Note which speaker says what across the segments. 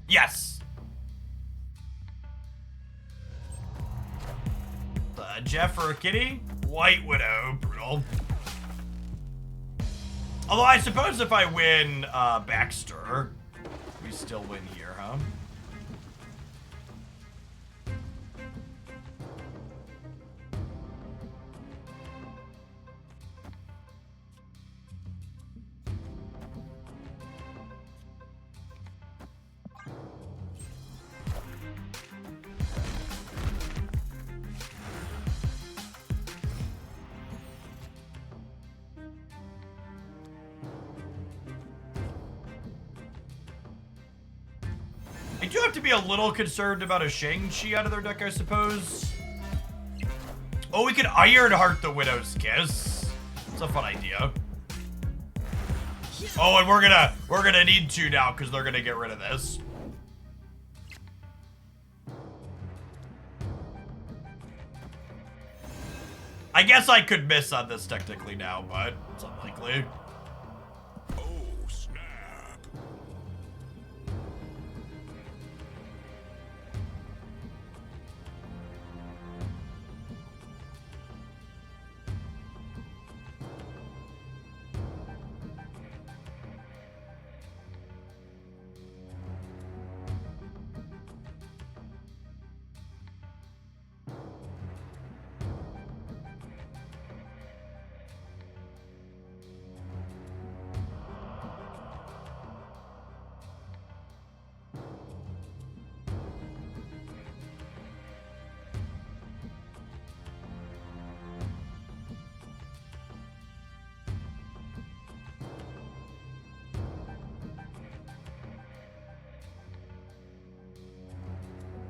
Speaker 1: Yes. Jeff or a kitty? White Widow. Brutal. Although I suppose if I win Baxter, we still win here, huh? I do have to be a little concerned about a Shang-Chi out of their deck, I suppose. Oh, we could Ironheart the Widow's Kiss. It's a fun idea. Oh, and we're gonna need to now because they're gonna get rid of this. I guess I could miss on this technically now, but it's unlikely.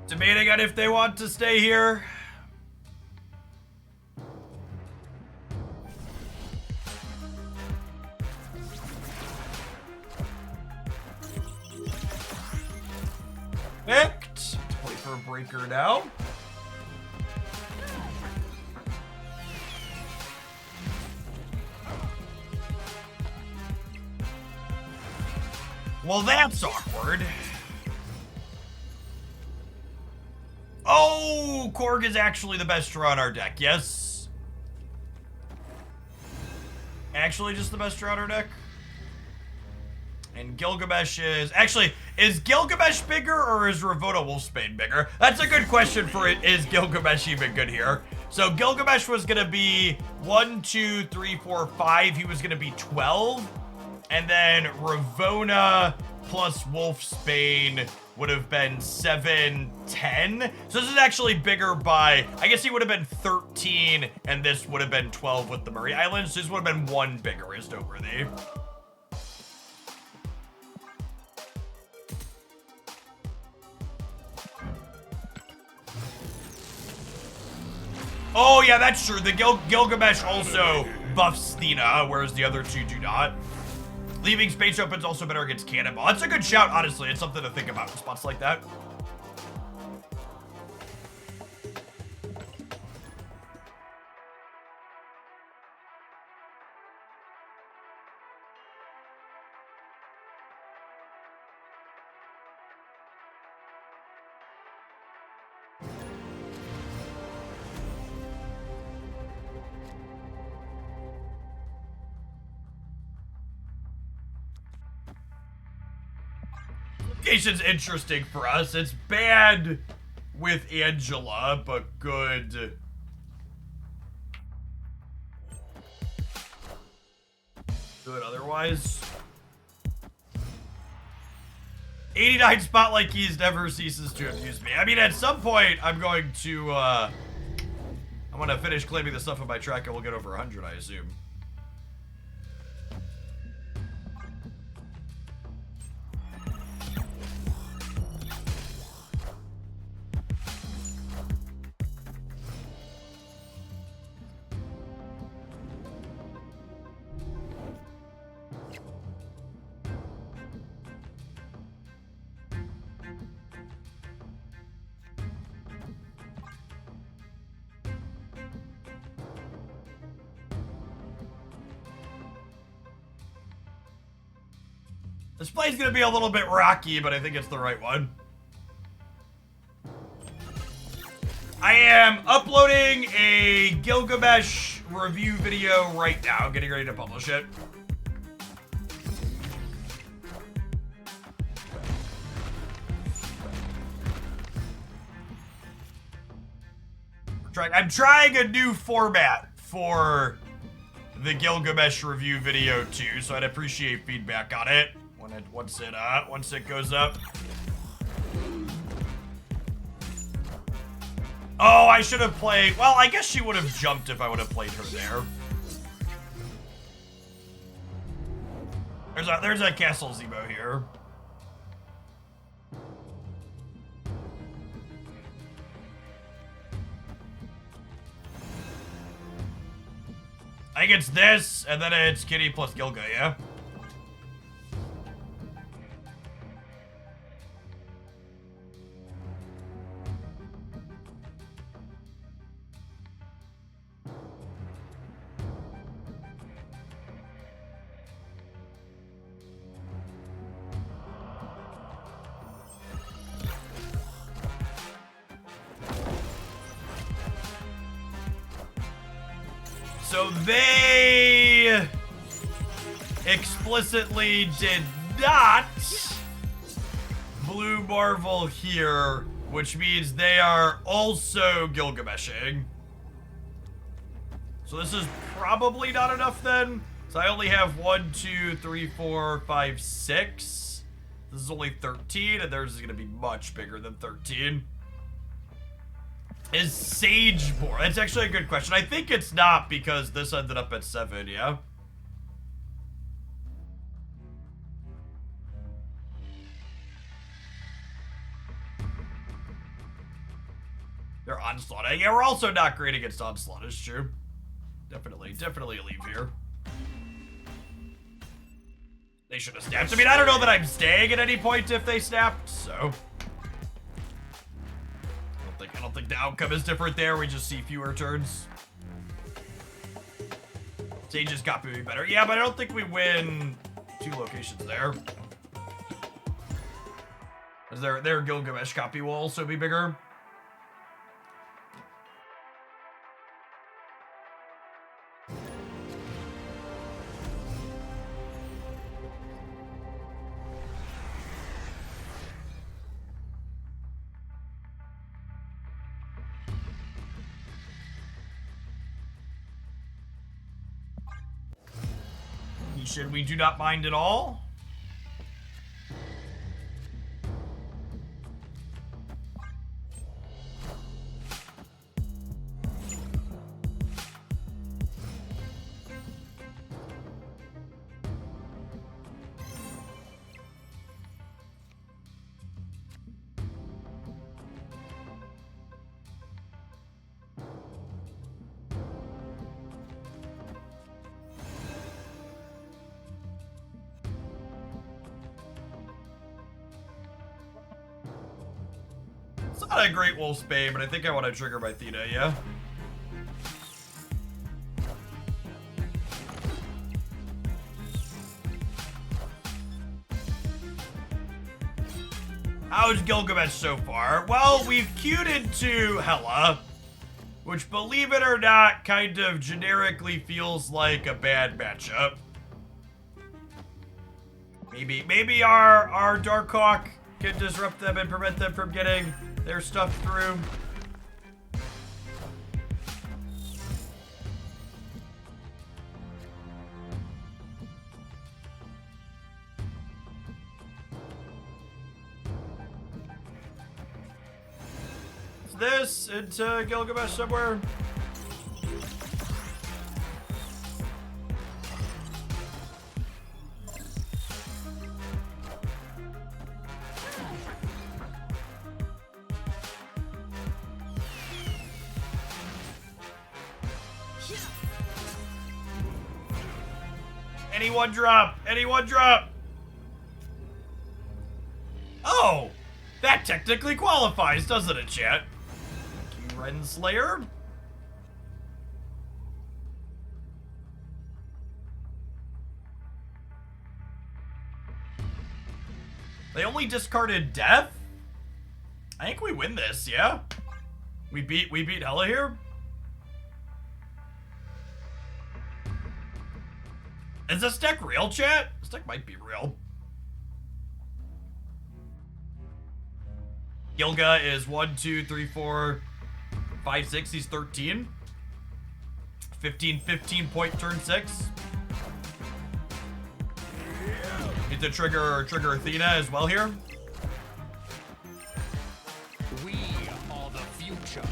Speaker 1: Debating on if they want to stay here. Picked. To play for a breaker now. Well, that's awkward. Oh, Korg is actually the best draw on our deck, yes? Actually just the best draw on our deck? And Gilgamesh is... Actually, is Gilgamesh bigger or is Ravona Wolfsbane bigger? That's a good question for it. Is Gilgamesh even good here? So Gilgamesh was going to be 1, 2, 3, 4, 5. He was going to be 12. And then Ravona plus Wolfsbane would have been 7, 10. So this is actually bigger by, I guess he would have been 13, and this would have been 12 with the Murray Islands. So this would have been 1 bigger, is noteworthy. Oh yeah, that's true. The Gilgamesh also buffs Thena, whereas the other two do not. Leaving space open is also better against Cannonball. That's a good shout, honestly. It's something to think about in spots like that. Location's interesting for us. It's bad with Angela, but good. Good otherwise. 89 Spotlight Keys never ceases to amuse me. I mean, at some point, I'm going to, I'm gonna finish claiming the stuff on my track and we'll get over 100, I assume. This play's gonna be a little bit rocky, but I think it's the right one. I am uploading a Gilgamesh review video right now, getting ready to publish it. I'm trying a new format for the Gilgamesh review video too, so I'd appreciate feedback on it once it goes up. Oh, I should have played. Well, I guess she would have jumped if I would have played her there. There's a Castle Zebo here. I think it's this, and then it's Kitty plus Gilga, yeah? So they explicitly did not blue Marvel here, which means they are also Gilgameshing. So this is probably not enough then. So I only have 1, 2, 3, 4, 5, 6. This is only 13, and theirs is gonna be much bigger than 13. Is Sage more? That's actually a good question. I think it's not because this ended up at 7, yeah? They're Onslaught. Yeah, we're also not great against Onslaught, it's true. Definitely a leave here. They should have snapped. I mean, I don't know that I'm staying at any point if they snapped, so... I don't think the outcome is different there. We just see fewer turns. Sage's copy would be better. Yeah, but I don't think we win 2 locations there. Because their Gilgamesh copy will also be bigger. We do not mind at all. It's not a Great Wolf's Bane, but I think I want to trigger my Thena, yeah? How's Gilgamesh so far? Well, we've queued into Hela, which, believe it or not, kind of generically feels like a bad matchup. Maybe our Darkhawk can disrupt them and prevent them from getting their stuff through. Is this into Gilgamesh somewhere? Anyone drop! Anyone drop! Oh! That technically qualifies, doesn't it, chat? Thank you, Renslayer. They only discarded Death? I think we win this, yeah? We beat Hella here? Is this deck real, chat? This deck might be real. Gilga is 1, 2, 3, 4, 5, 6. He's 13. 15 point turn 6. Need to trigger Thena as well here.
Speaker 2: We are the future.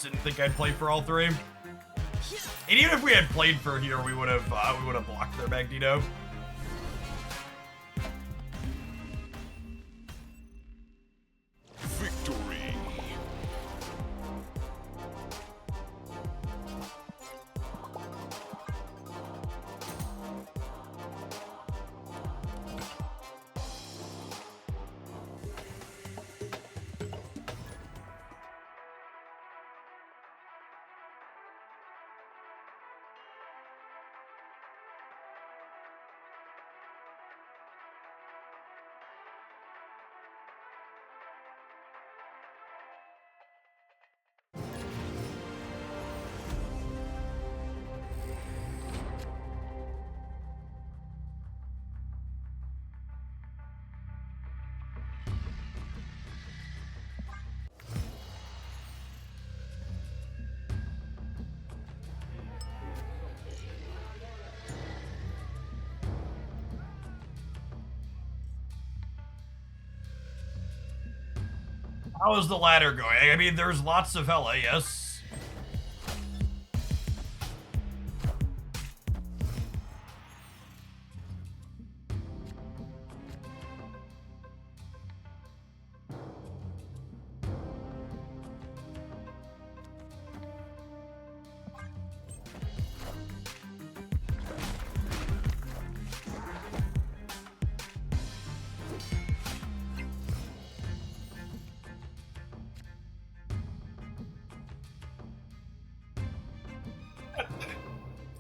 Speaker 1: Didn't think I'd play for all three. And even if we had played for here, we would have blocked their Magneto.
Speaker 2: Victory.
Speaker 1: How is the ladder going? I mean, there's lots of Hella, yes.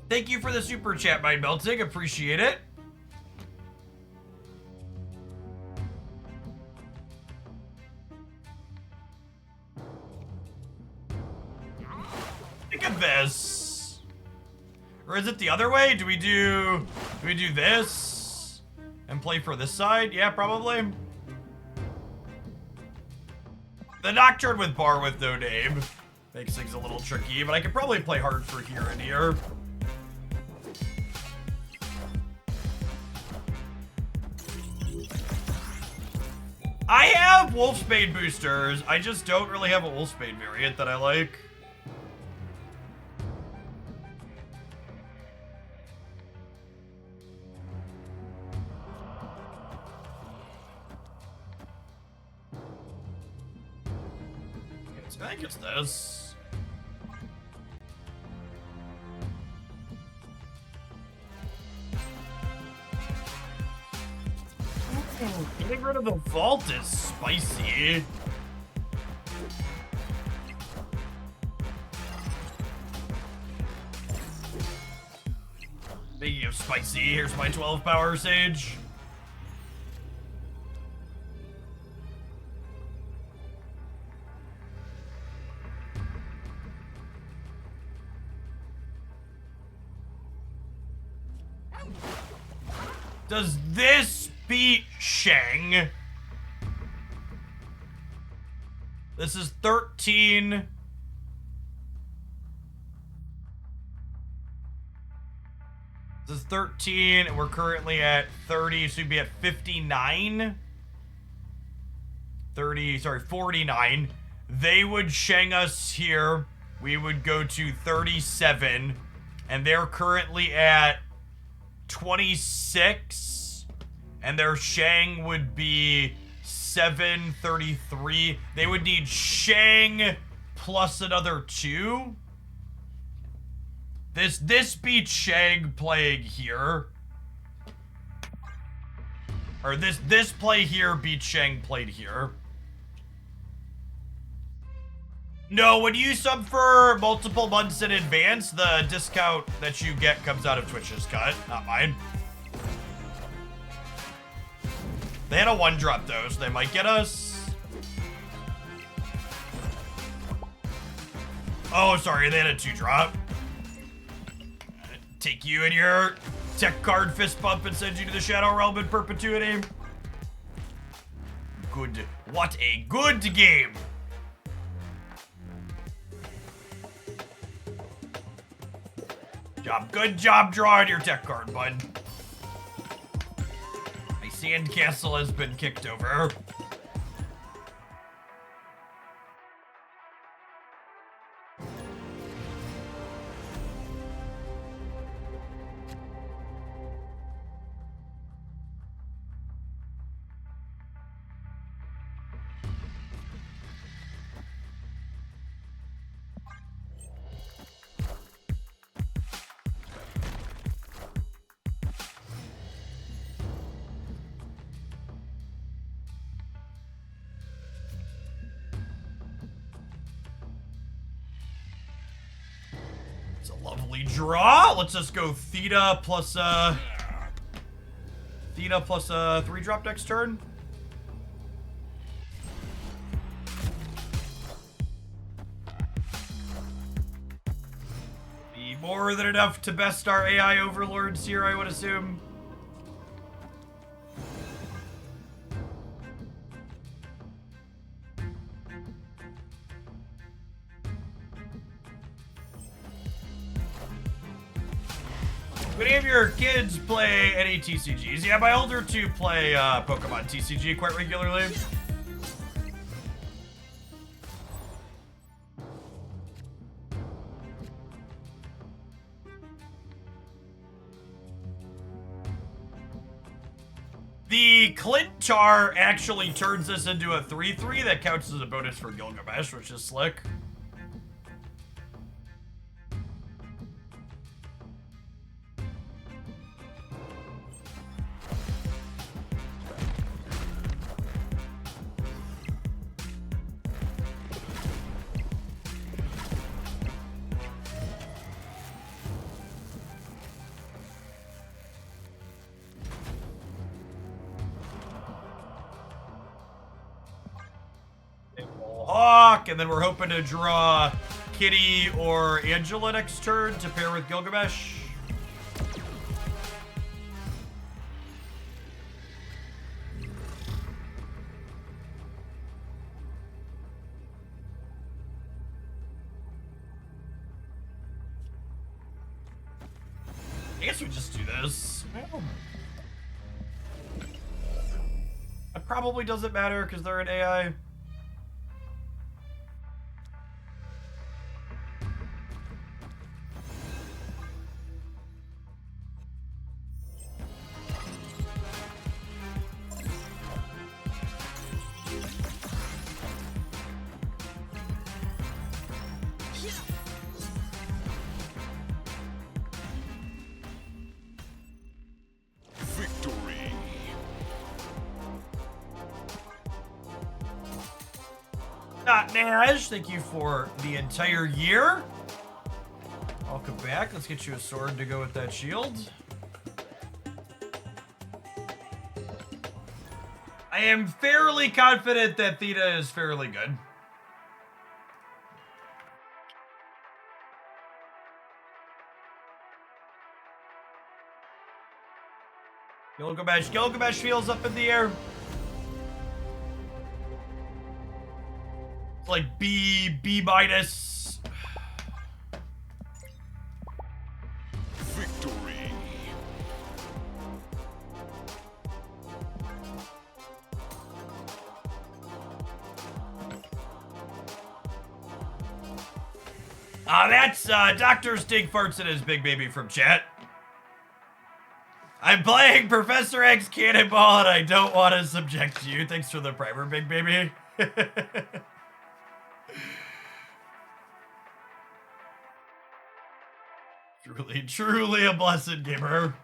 Speaker 1: Thank you for the super chat, Mind Melting. Appreciate it. Look at this. Or is it the other way? Do we do this and play for this side? Yeah, probably. The Nocturne with Bar with no name makes things a little tricky, but I could probably play hard for here and here. I have Wolfsbane boosters. I just don't really have a Wolfsbane variant that I like. I think it's this. Getting rid of the vault is spicy. Speaking of spicy, here's my 12 power Sage. Does this beat Shang? This is 13. This is 13, and we're currently at 30, so we'd be at 59. 49. They would Shang us here. We would go to 37, and they're currently at 26, and their Shang would be 733. They would need Shang plus another 2. This beats Shang playing here. Or this play here beats Shang played here. No, when you sub for multiple months in advance, the discount that you get comes out of Twitch's cut, not mine. They had a 1-drop though, so they might get us. Oh, sorry, they had a 2-drop. Take you and your tech card fist bump and send you to the Shadow Realm in perpetuity. Good. What a good game. Good job drawing your tech card, bud. My sandcastle has been kicked over. Lovely draw. Let's just go Theta plus 3-drop next turn. Be more than enough to best our AI overlords here, I would assume. Do any of your kids play any TCGs? Yeah, my older two play Pokemon TCG quite regularly. The Clintar actually turns this into a 3-3 that counts as a bonus for Gilgamesh, which is slick. Hawk, and then we're hoping to draw Kitty or Angela next turn to pair with Gilgamesh. I guess we just do this. It probably doesn't matter because they're an AI. Nash, thank you for the entire year. Welcome back. Let's get you a sword to go with that shield. I am fairly confident that Theta is fairly good. Gilgamesh feels up in the air. Like B minus.
Speaker 2: Victory.
Speaker 1: That's Dr. Stig farts in his big baby from chat. I'm playing Professor X Cannonball and I don't want to subject you. Thanks for the primer, big baby. Truly a blessed gamer.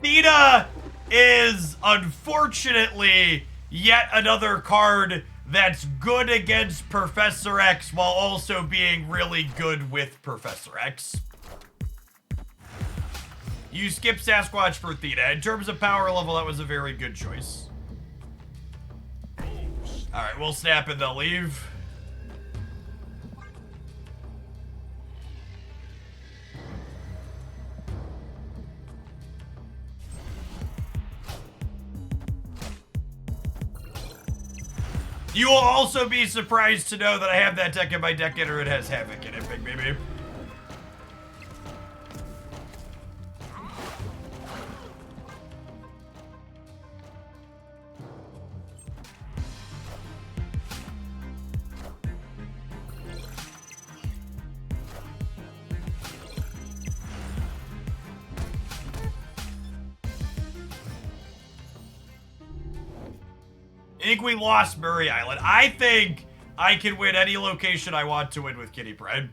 Speaker 1: Theta is unfortunately yet another card that's good against Professor X while also being really good with Professor X. You skip Sasquatch for Theta. In terms of power level, that was a very good choice. Alright, we'll snap and they'll leave. You will also be surprised to know that I have that Decade by Decade, or it has Havoc in it, big baby. I think we lost Murray Island. I think I can win any location I want to win with Kitty Pride.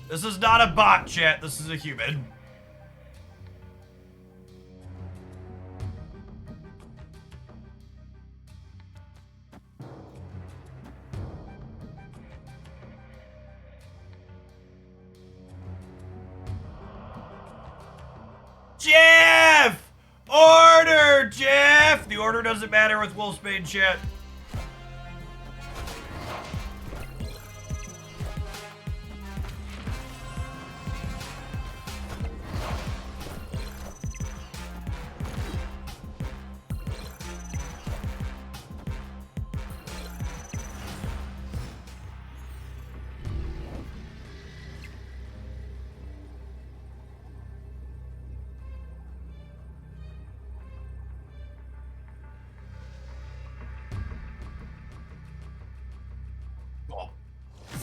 Speaker 1: This is not a bot, chat. This is a human. Jeff! Order, Jeff! The order doesn't matter with Wolfsbane, chat.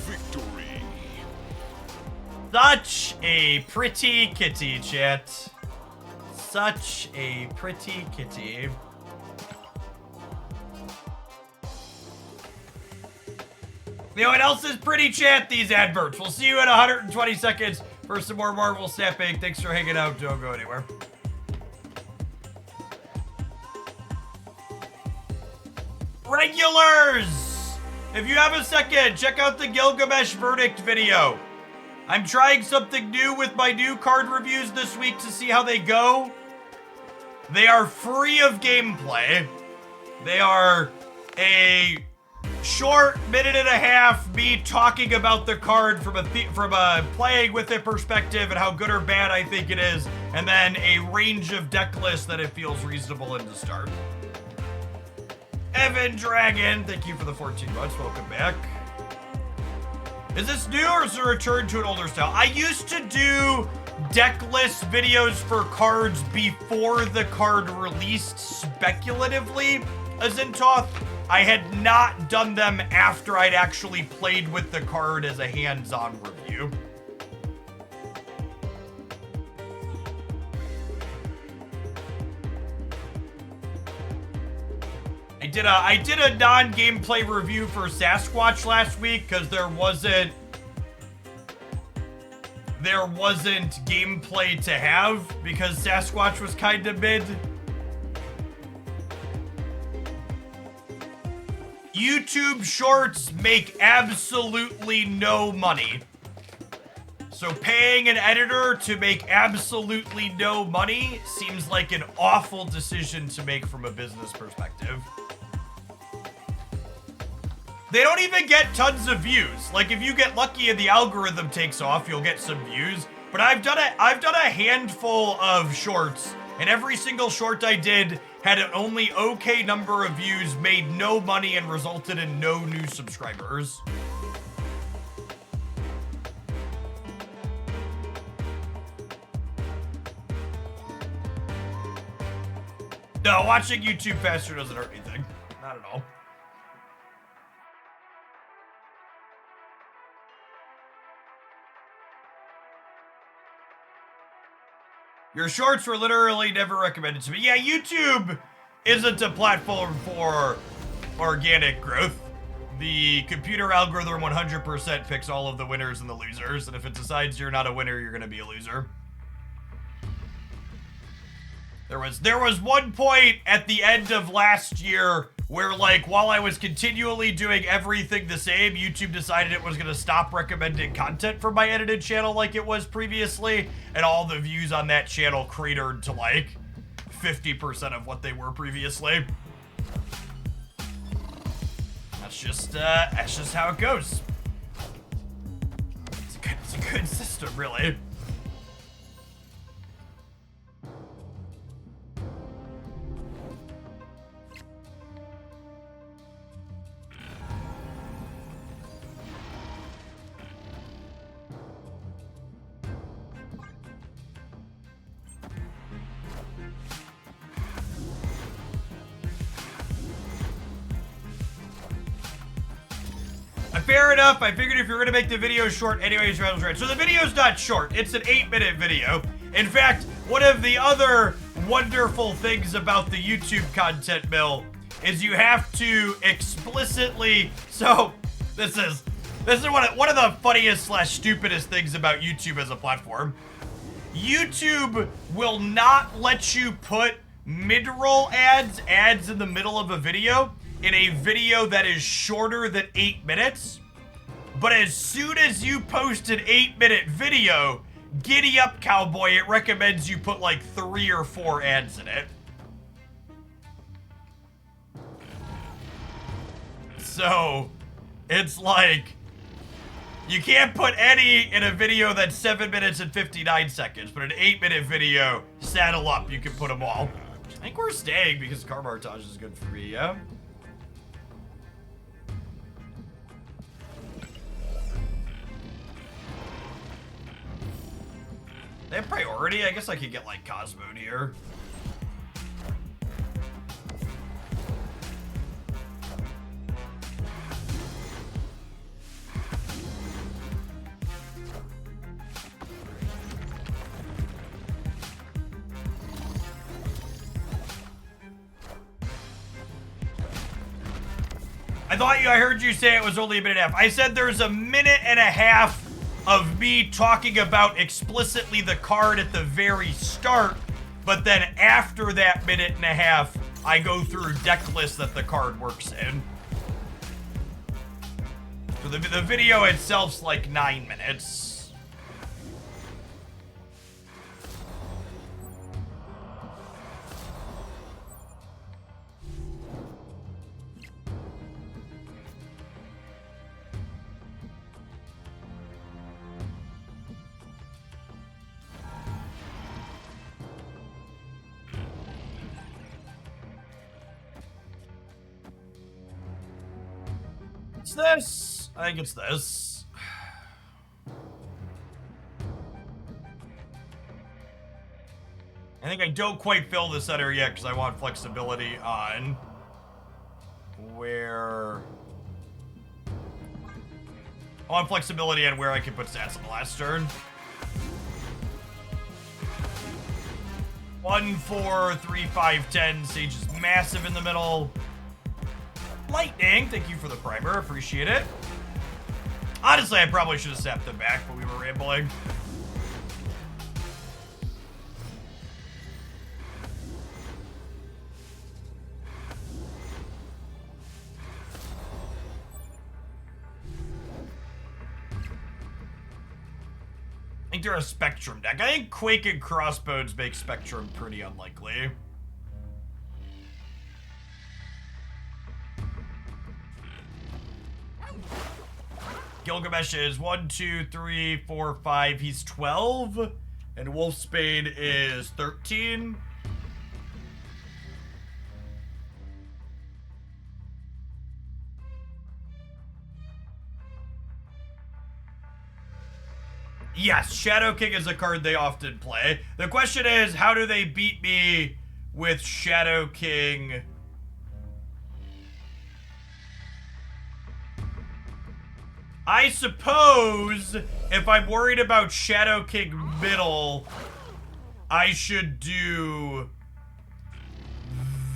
Speaker 2: Victory.
Speaker 1: Such a pretty kitty, chat. Such a pretty kitty. You know what else is pretty, chat? These adverts. We'll see you in 120 seconds for some more Marvel snapping. Thanks for hanging out. Don't go anywhere. Regulars! If you have a second, check out the Gilgamesh Verdict video. I'm trying something new with my new card reviews this week to see how they go. They are free of gameplay. They are a short minute and a half me talking about the card from a playing with it perspective and how good or bad I think it is, and then a range of deck lists that it feels reasonable in to start. Evan Dragon, thank you for the 14 months. Welcome back. Is this new or is it a return to an older style? I used to do deck list videos for cards before the card released speculatively, Azintoth. I had not done them after I'd actually played with the card as a hands-on review. I did a non-gameplay review for Sasquatch last week because there wasn't gameplay to have because Sasquatch was kind of mid. YouTube Shorts make absolutely no money. So paying an editor to make absolutely no money seems like an awful decision to make from a business perspective. They don't even get tons of views. Like if you get lucky and the algorithm takes off, you'll get some views. But I've done a handful of shorts, and every single short I did had an only okay number of views, made no money, and resulted in no new subscribers. No, watching YouTube faster doesn't hurt anything. Not at all. Your shorts were literally never recommended to me. Yeah, YouTube isn't a platform for organic growth, the computer algorithm 100% picks all of the winners and the losers, and if it decides you're not a winner, you're gonna be a loser. There was one point at the end of last year where, like, while I was continually doing everything the same, YouTube decided it was gonna stop recommending content from my edited channel like it was previously, and all the views on that channel cratered to, like, 50% of what they were previously. That's just how it goes. It's a good system, really. Fair enough. I figured if you're gonna make the video short anyways, right. So the video's not short. It's an 8-minute video. In fact, one of the other wonderful things about the YouTube content mill is you have to explicitly. So this is one of the funniest / stupidest things about YouTube as a platform. YouTube will not let you put mid-roll ads in the middle of a video in a video that is shorter than 8 minutes. But as soon as you post an 8-minute video, giddy up, cowboy, it recommends you put like 3 or 4 ads in it. So, it's like, you can't put any in a video that's 7 minutes and 59 seconds, but an 8-minute video, saddle up, you can put them all. I think we're staying because car montage is good for me, yeah? They have priority? I guess I could get, like, Cosmo here. I heard you say it was only a minute and a half. I said there's a minute and a half of me talking about explicitly the card at the very start, but then after that minute and a half, I go through deck lists that the card works in. So the video itself's like 9 minutes. It's this. I think it's this. I think I don't quite fill the center yet because I want flexibility on where... I want flexibility on where I can put stats on the last turn. 1, 4, 3, 5, 10. Sage is massive in the middle. Lightning, thank you for the primer, appreciate it. Honestly, I probably should have sapped them back, but we were rambling. I think they're a Spectrum deck. I think Quake and Crossbones make Spectrum pretty unlikely. Gilgamesh is 1, 2, 3, 4, 5. He's 12. And Wolfsbane is 13. Yes, Shadow King is a card they often play. The question is, how do they beat me with Shadow King? I suppose if I'm worried about Shadow King middle, I should do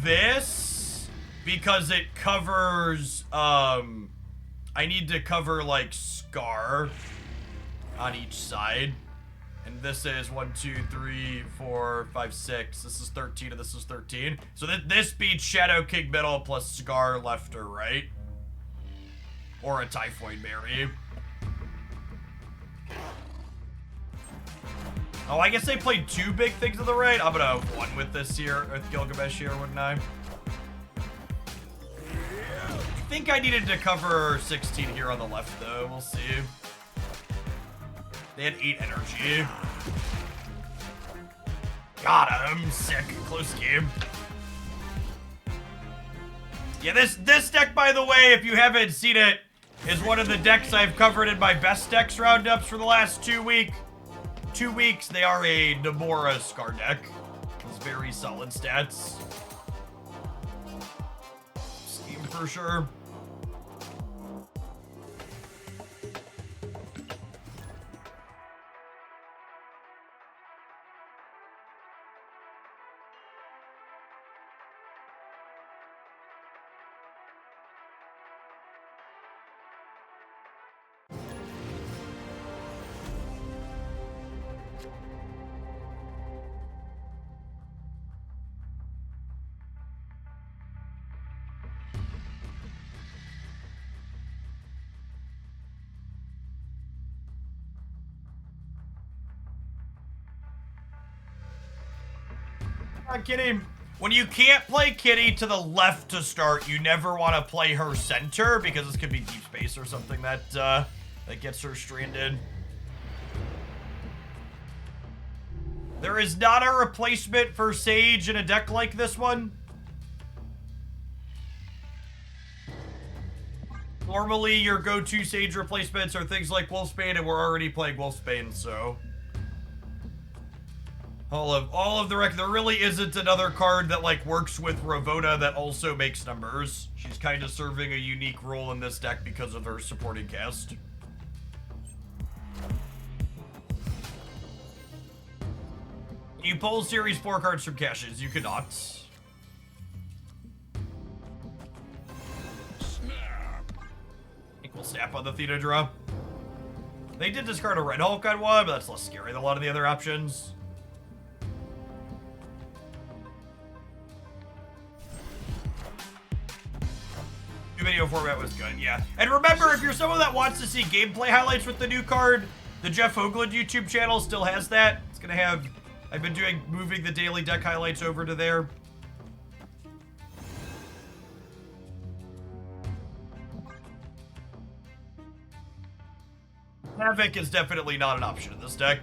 Speaker 1: this because it covers I need to cover, like, Scar on each side. And this is 1, 2, 3, 4, 5, 6. This is 13 and this is 13. So this beats Shadow King middle plus Scar left or right. Or a Typhoid Mary. Oh, I guess they played 2 big things on the right. I'm gonna have 1 with this here, with Gilgamesh here, wouldn't I? I think I needed to cover 16 here on the left, though. We'll see. They had 8 energy. Got him. Sick. Close game. Yeah, this deck, by the way, if you haven't seen it, is one of the decks I've covered in my best decks roundups for the last 2 weeks. 2 weeks, they are a Namora Scar deck. It's very solid stats. Scheme for sure. Not kidding. When you can't play Kitty to the left to start, you never want to play her center because this could be deep space or something that gets her stranded. There is not a replacement for Sage in a deck like this one. Normally, your go-to Sage replacements are things like Wolfsbane, and we're already playing Wolfsbane, so... All of the there really isn't another card that, like, works with Ravona that also makes numbers. She's kind of serving a unique role in this deck because of her supporting cast. You pull Series 4 cards from caches, you cannot. Snap. I think we'll snap on the Thena draw. They did discard a Red Hulk on one, but that's less scary than a lot of the other options. Video format was good, yeah. And remember, if you're someone that wants to see gameplay highlights with the new card, the Jeff Hoagland YouTube channel still has that. It's gonna have, I've been moving the daily deck highlights over to there. Havoc is definitely not an option in this deck.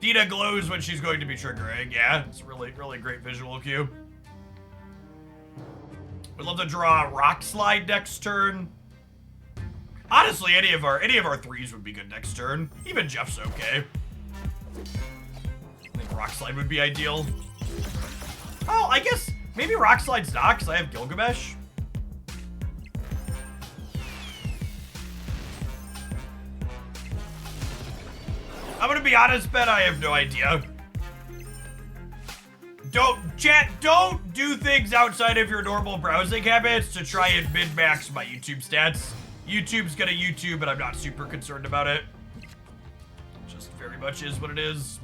Speaker 1: Thena glows when she's going to be triggering, yeah. It's really, really great visual cue. We'd love to draw a Rock Slide next turn. Honestly, any of our threes would be good next turn. Even Jeff's okay. I think Rock Slide would be ideal. Oh, I guess maybe Rock Slide's not, because I have Gilgamesh. I'm gonna be honest, Ben, I have no idea. Don't do things outside of your normal browsing habits to try and min-max my YouTube stats. YouTube's gonna YouTube, but I'm not super concerned about it. Just very much is what it is.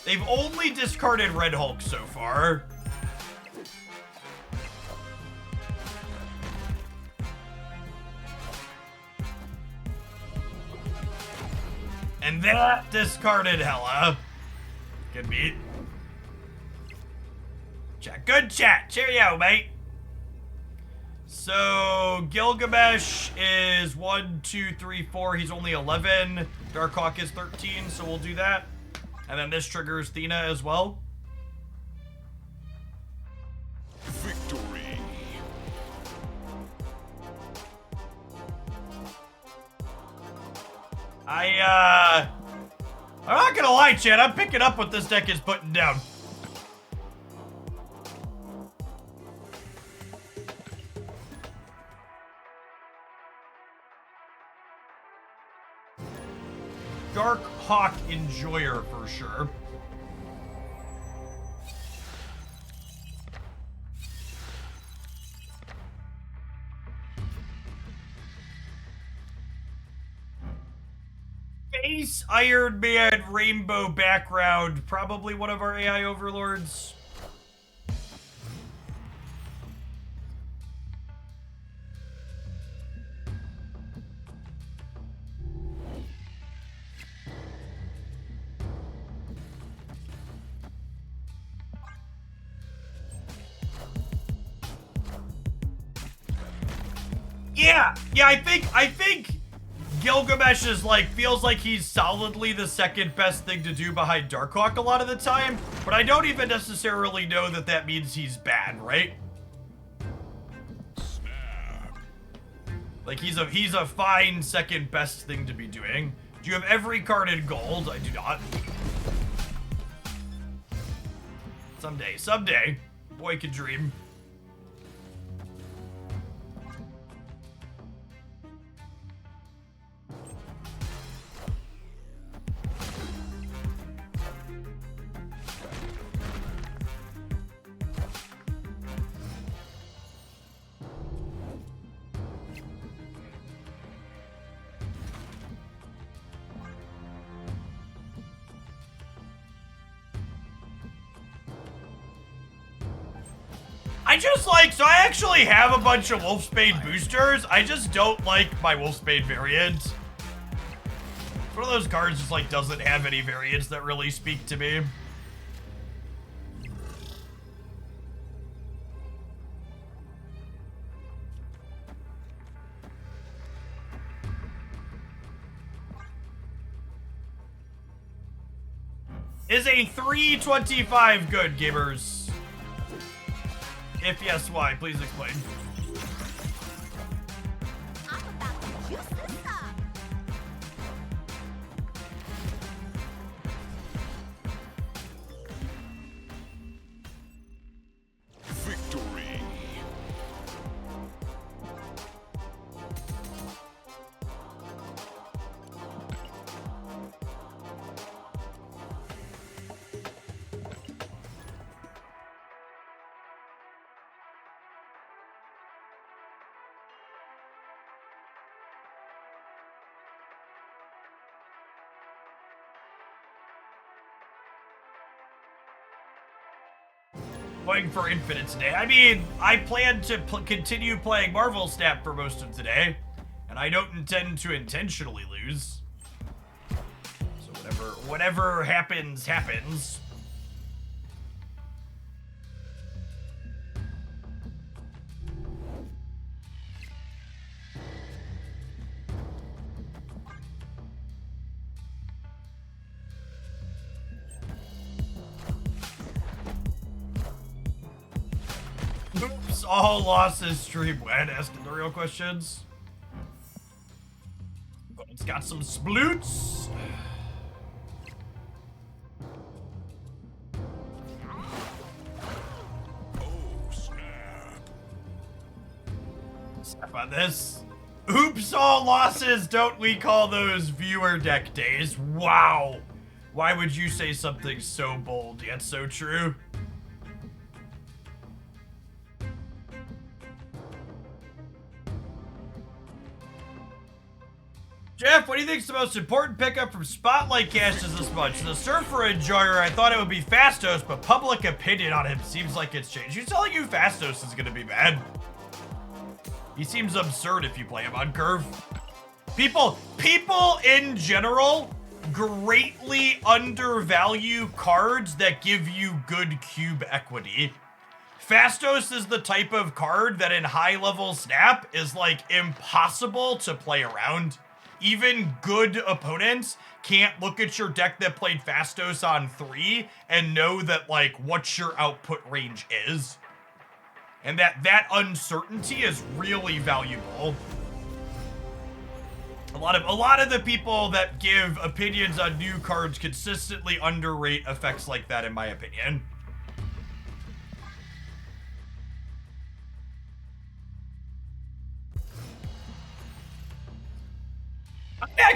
Speaker 1: They've only discarded Red Hulk so far. And that discarded Hela. Good beat. Chat. Good chat. Cheerio, mate. So, Gilgamesh is 1, 2, 3, 4. He's only 11. Darkhawk is 13, so we'll do that. And then this triggers Thena as well.
Speaker 2: Victory.
Speaker 1: I'm not gonna lie, Chad. I'm picking up what this deck is putting down. Darkhawk enjoyer for sure. Face Iron Man rainbow background, probably one of our AI overlords. Yeah, I think Gilgamesh is feels like he's solidly the second best thing to do behind Darkhawk a lot of the time, but I don't even necessarily know that that means he's bad, right?
Speaker 2: Snap.
Speaker 1: Like he's a fine second best thing to be doing. Do you have every card in gold? I do not. Someday. Boy can dream. So I actually have a bunch of Wolfsbane boosters. I just don't like my Wolfsbane variant. It's one of those cards just doesn't have any variants that really speak to me. Is a 325 good, gamers? If yes, why? Please explain.
Speaker 3: I'm about to juice this up.
Speaker 2: Victory.
Speaker 1: Playing for Infinite today. I mean, I plan to continue playing Marvel Snap for most of today, and I don't intend to intentionally lose. So whatever happens, happens. Oops, all losses stream when asking the real questions. But it's got some sploots.
Speaker 2: Oh, snap.
Speaker 1: Step on this. Oops, all losses. Don't we call those viewer deck days? Wow. Why would you say something so bold yet so true? Jeff, what do you think is the most important pickup from Spotlight caches this month? The Surfer Enjoyer, I thought it would be Fastos, but public opinion on him seems like it's changed. Who's telling you Fastos is gonna be bad? He seems absurd if you play him on curve. People in general greatly undervalue cards that give you good cube equity. Fastos is the type of card that in high-level Snap is impossible to play around. Even good opponents can't look at your deck that played Fastos on 3 and know that what your output range is. And that uncertainty is really valuable. A lot of the people that give opinions on new cards consistently underrate effects like that, in my opinion.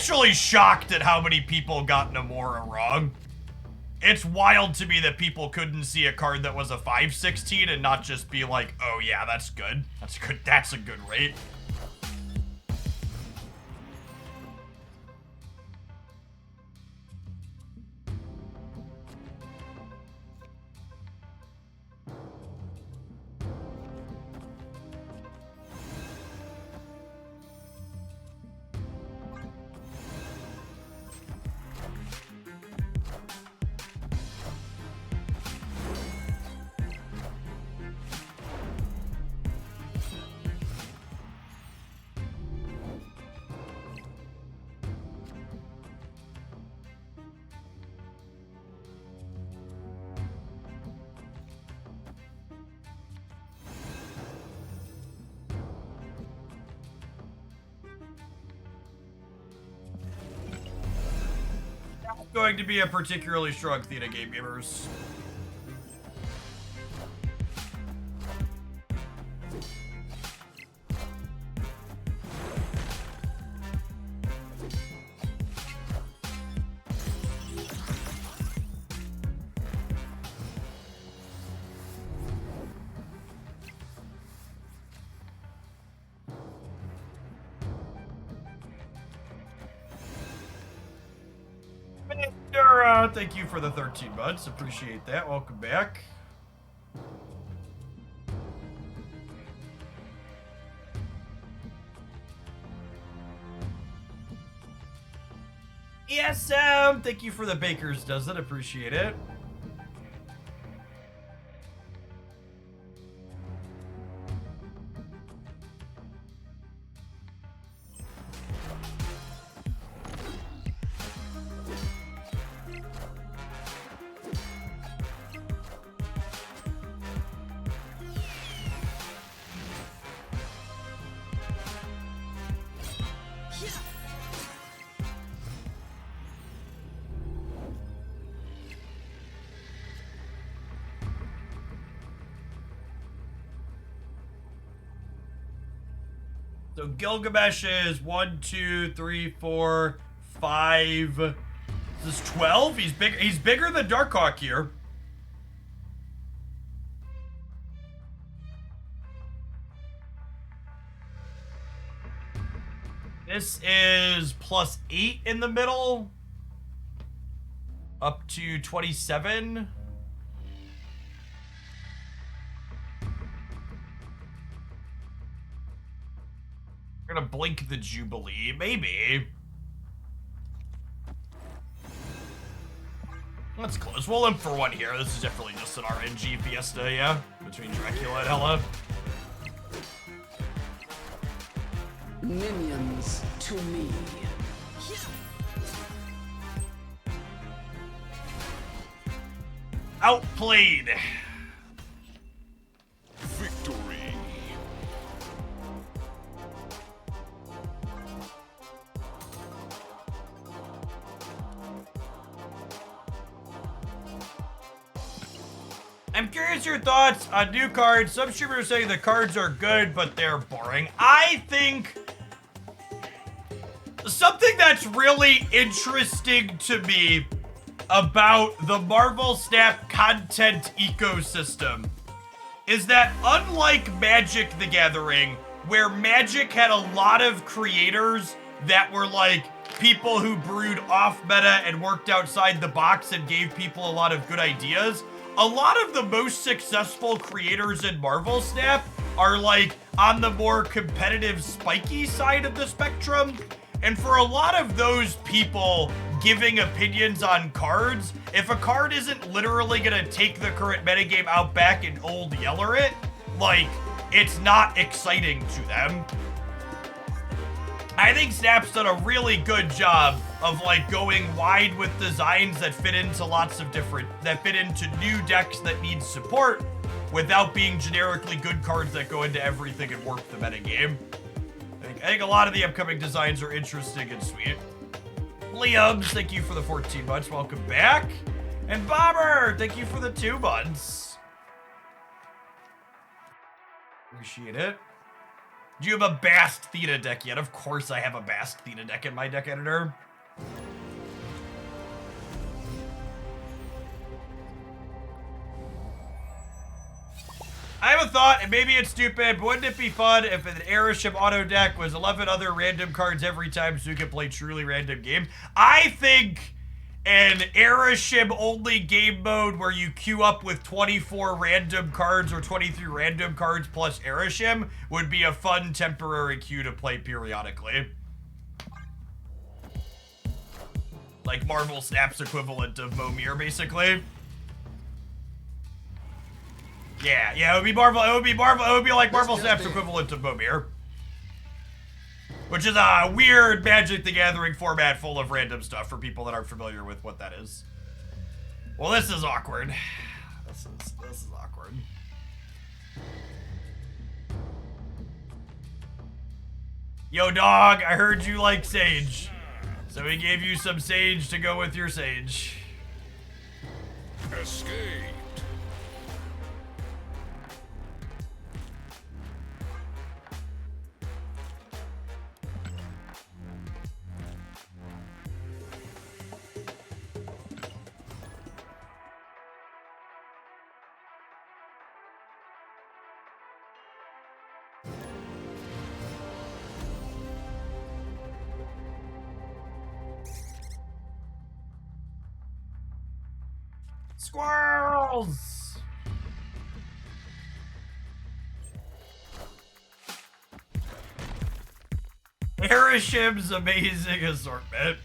Speaker 1: actually shocked at how many people got Namora wrong. It's wild to me that people couldn't see a card that was a 5/16 and not just be like, oh yeah, that's good. That's good. That's a good rate. Going to be a particularly strong Thena game, gamers. Thank you for the 13 months. Appreciate that. Welcome back. Yes, thank you for the Baker's Dozen. Appreciate it. So Gilgamesh is 1, 2, 3, 4, 5. This is 12. He's big. He's bigger than Darkhawk here. This is +8 in the middle, up to 27. We're gonna blink the Jubilee, maybe. That's close. We'll limp for one here. This is definitely just an RNG fiesta, yeah? Between Dracula and Hela.
Speaker 4: Minions to me.
Speaker 1: Outplayed.
Speaker 2: Victory.
Speaker 1: I'm curious your thoughts on new cards. Some streamers are saying the cards are good, but they're boring. I think something that's really interesting to me about the Marvel Snap content ecosystem is that unlike Magic the Gathering, where Magic had a lot of creators that were like people who brewed off meta and worked outside the box and gave people a lot of good ideas, a lot of the most successful creators in Marvel Snap are like on the more competitive, spiky side of the spectrum. And for a lot of those people giving opinions on cards, if a card isn't literally gonna take the current metagame out back and old yeller it, like, it's not exciting to them. I think Snap's done a really good job of like going wide with designs that fit into lots of different, that fit into new decks that need support without being generically good cards that go into everything and warp the metagame. I think a lot of the upcoming designs are interesting and sweet. Liams, thank you for the 14 months. Welcome back. And Bomber, thank you for the 2 months. Appreciate it. Do you have a Bast Thena deck yet? Of course I have a Bast Thena deck in my deck editor. I have a thought, and maybe it's stupid, but wouldn't it be fun if an Airship auto deck was 11 other random cards every time so you could play truly random games? I think an Airship only game mode where you queue up with 24 random cards or 23 random cards plus Airship would be a fun temporary queue to play periodically. Like Marvel Snap's equivalent of Momir, basically. Yeah, it would be like Marvel Snap's equivalent of Momir. Which is a weird Magic the Gathering format full of random stuff for people that aren't familiar with what that is. Well, this is awkward. This is awkward. Yo, dog, I heard you like Sage. So we gave you some Sage to go with your Sage.
Speaker 2: Escape.
Speaker 1: Squirrels! Airship's amazing assortment.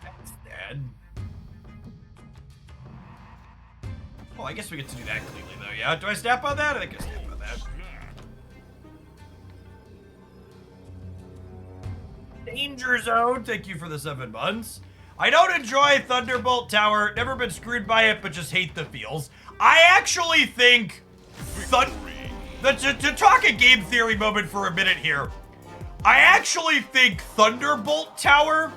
Speaker 1: That's dead. Oh, I guess we get to do that cleanly, though, yeah? Do I snap on that? I think I snap on that. Danger Zone, thank you for the 7 months. I don't enjoy Thunderbolt Tower, never been screwed by it, but just hate the feels. I actually think... To talk a game theory moment for a minute here. I actually think Thunderbolt Tower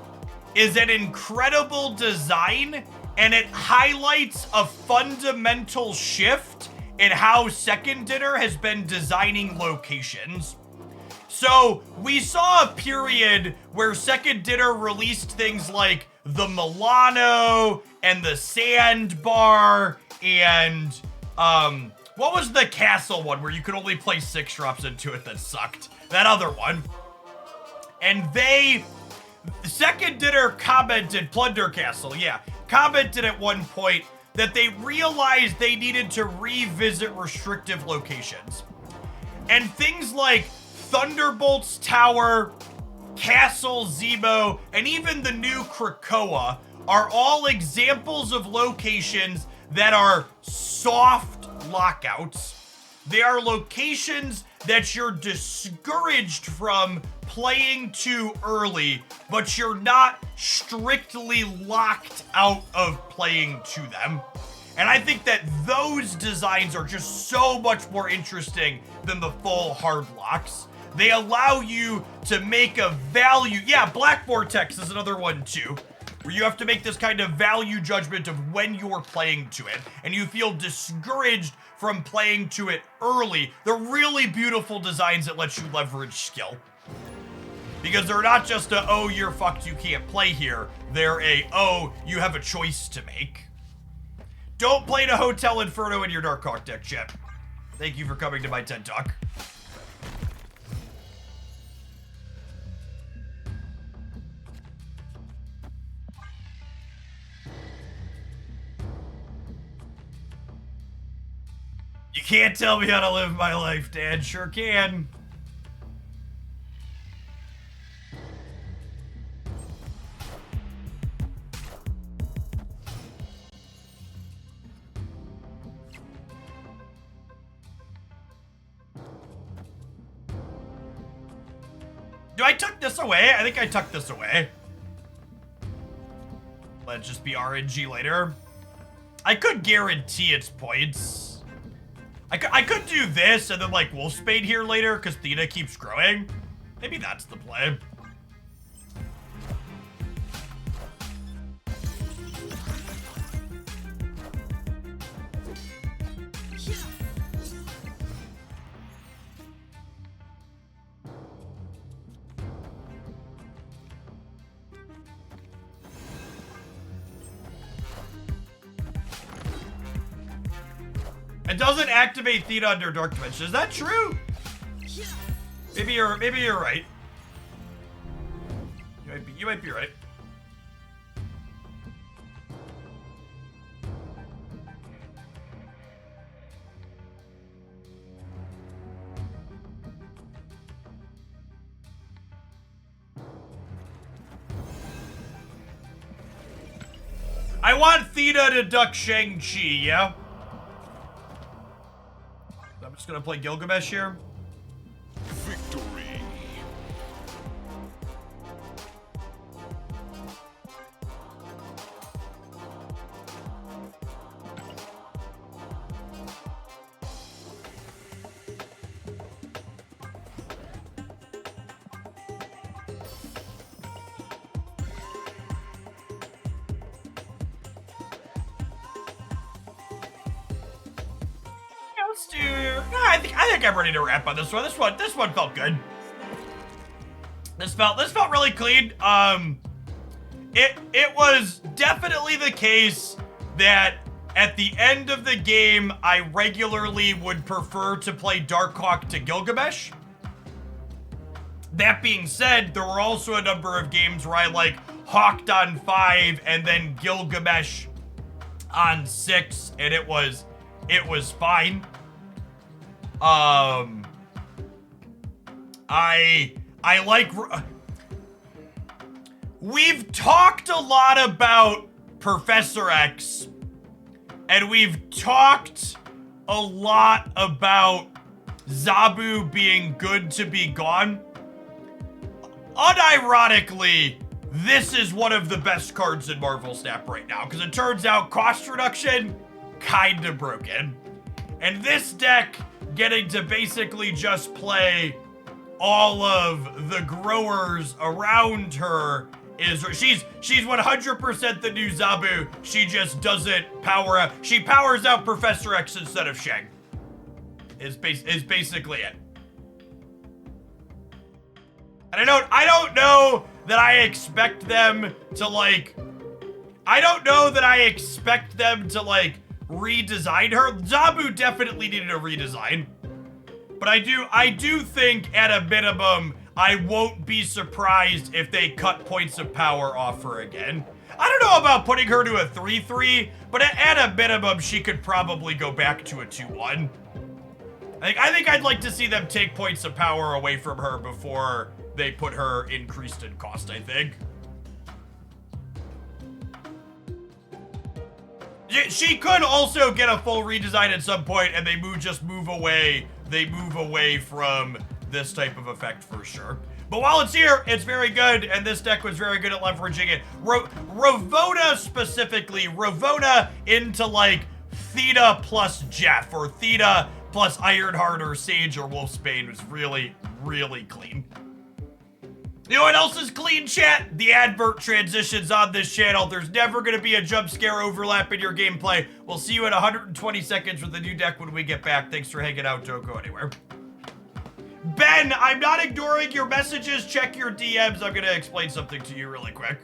Speaker 1: is an incredible design, and it highlights a fundamental shift in how Second Dinner has been designing locations. So, we saw a period where Second Dinner released things like the Milano and the Sandbar and, what was the castle one where you could only play 6 drops into it that sucked? That other one. And Second Dinner commented, Plunder Castle, yeah, commented at one point that they realized they needed to revisit restrictive locations. And things like Thunderbolt's Tower, Castle Zemo, and even the new Krakoa are all examples of locations that are soft lockouts. They are locations that you're discouraged from playing too early, but you're not strictly locked out of playing to them. And I think that those designs are just so much more interesting than the full hard locks. They allow you to make a value. Yeah, Black Vortex is another one too, where you have to make this kind of value judgment of when you're playing to it, and you feel discouraged from playing to it early. They're really beautiful designs that let you leverage skill. Because they're not just a, oh, you're fucked, you can't play here. They're a, oh, you have a choice to make. Don't play to Hotel Inferno in your Darkhawk deck, chat. Thank you for coming to my TED Talk. You can't tell me how to live my life, Dad. Sure can. I tuck this away? I think I tucked this away. Let's just be RNG later. I could guarantee its points. I could do this and then like Wolfsbane here later because Thena keeps growing. Maybe that's the play. It doesn't activate Theta under Dark Dimension. Is that true? Maybe you're right. You might be right. I want Theta to duck Shang-Chi, yeah? I'm just gonna play Gilgamesh here.
Speaker 2: Victory.
Speaker 1: Let's do. I think I'm ready to wrap on this one. This one felt good. This felt really clean. It was definitely the case that at the end of the game, I regularly would prefer to play Darkhawk to Gilgamesh. That being said, there were also a number of games where I like Hawked on 5 and then Gilgamesh on 6, and it was fine. I like. We've talked a lot about Professor X, and we've talked a lot about Zabu being good to be gone. Unironically, this is one of the best cards in Marvel Snap right now, because it turns out cost reduction, kinda broken. And this deck getting to basically just play all of the growers around her is, she's 100% the new Zabu. She just doesn't power up. She powers out Professor X instead of Shang. Is basically it. And I don't know that I expect them to like, redesign her. Zabu definitely needed a redesign. But I do think at a minimum, I won't be surprised if they cut points of power off her again. I don't know about putting her to a 3-3, but at a minimum, she could probably go back to a 2-1. I think I'd like to see them take points of power away from her before they put her increased in cost, I think. She could also get a full redesign at some point, and they move away. They move away from this type of effect for sure. But while it's here, it's very good, and this deck was very good at leveraging it. Ravona specifically, Ravona into like Theta plus Jeff, or Theta plus Ironheart or Sage or Wolfsbane was really, really clean. You know what else is clean, chat? The advert transitions on this channel. There's never going to be a jump scare overlap in your gameplay. We'll see you in 120 seconds with the new deck when we get back. Thanks for hanging out. Don't go anywhere. Ben, I'm not ignoring your messages. Check your DMs. I'm going to explain something to you really quick.